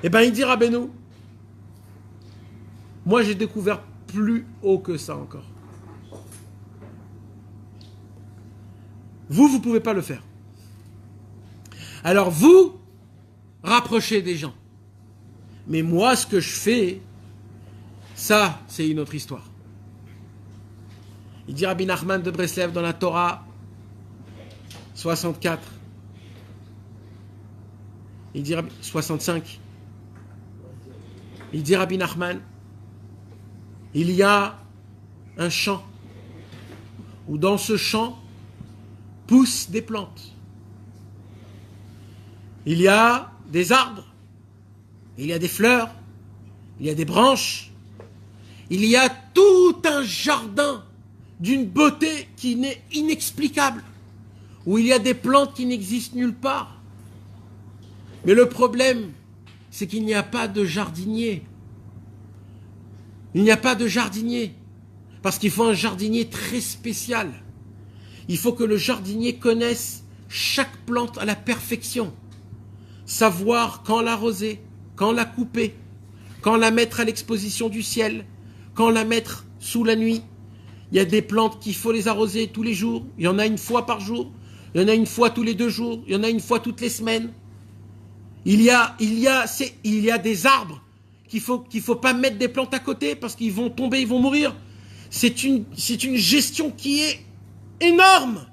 Eh bien, il dit Rabbeinu, moi j'ai découvert plus haut que ça encore. Vous ne pouvez pas le faire. Alors vous, rapprochez des gens. Mais moi, ce que je fais, ça, c'est une autre histoire. Il dit Rabbi Nachman de Breslev dans la Torah 64. Il dit 65. Il dit Rabbi Nachman, il y a un champ où dans ce champ poussent des plantes. Il y a des arbres, il y a des fleurs, il y a des branches, il y a tout un jardin d'une beauté qui n'est inexplicable, où il y a des plantes qui n'existent nulle part. Mais le problème, c'est qu'il n'y a pas de jardinier. Il n'y a pas de jardinier, parce qu'il faut un jardinier très spécial. Il faut que le jardinier connaisse chaque plante à la perfection. Savoir quand l'arroser, quand la couper, quand la mettre à l'exposition du ciel, quand la mettre sous la nuit. Il y a des plantes qu'il faut les arroser tous les jours. Il y en a une fois par jour. Il y en a une fois tous les 2 jours. Il y en a une fois toutes les semaines. Il y a des arbres qu'il faut pas mettre des plantes à côté parce qu'ils vont tomber, ils vont mourir. C'est une gestion qui est énorme.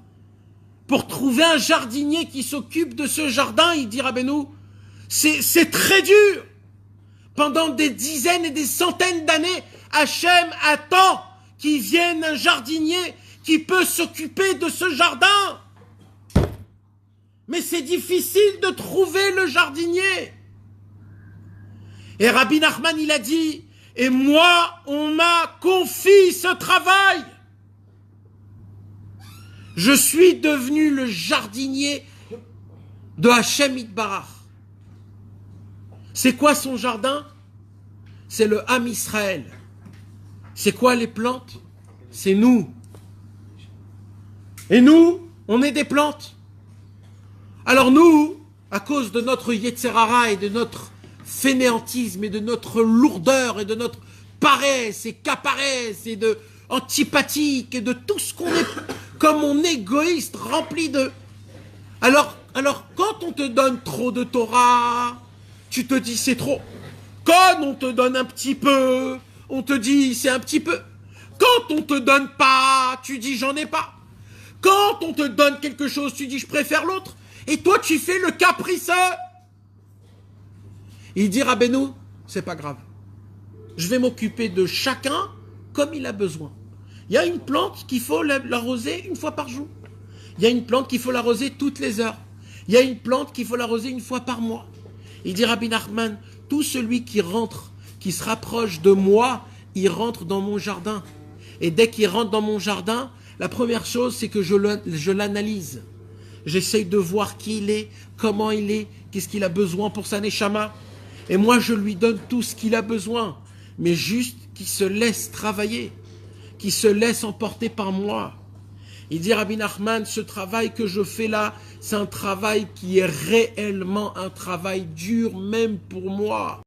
Pour trouver un jardinier qui s'occupe de ce jardin, il dit Rabbeinu, c'est très dur. Pendant des dizaines et des centaines d'années, Hachem attend qu'il vienne un jardinier qui peut s'occuper de ce jardin. Mais c'est difficile de trouver le jardinier. Et Rabbi Nachman, il a dit, et moi, on m'a confié ce travail. Je suis devenu le jardinier de Hachem Yitbarach. C'est quoi son jardin? C'est le Ham Israël. C'est quoi les plantes? C'est nous. Et nous, on est des plantes. Alors nous, à cause de notre Yetzer Hara et de notre fainéantisme et de notre lourdeur et de notre paresse et caparesse et de antipathique et de tout ce qu'on est, comme on est égoïste, rempli de... Alors, quand on te donne trop de Torah, tu te dis c'est trop. Quand on te donne un petit peu, on te dit c'est un petit peu. Quand on te donne pas, tu dis j'en ai pas. Quand on te donne quelque chose, tu dis je préfère l'autre. Et toi, tu fais le capriceux. Il dit Rabbeinu, c'est pas grave. Je vais m'occuper de chacun comme il a besoin. Il y a une plante qu'il faut l'arroser une fois par jour. Il y a une plante qu'il faut l'arroser toutes les heures. Il y a une plante qu'il faut l'arroser une fois par mois. Il dit Rabbi Nachman, tout celui qui rentre, qui se rapproche de moi, il rentre dans mon jardin. Et dès qu'il rentre dans mon jardin, la première chose, c'est que je l'analyse. J'essaye de voir qui il est, comment il est, qu'est-ce qu'il a besoin pour sa neshama. Et moi, je lui donne tout ce qu'il a besoin. Mais juste qu'il se laisse travailler, qu'il se laisse emporter par moi. Il dit Rabbi Nachman, ce travail que je fais là, c'est un travail qui est réellement un travail dur même pour moi.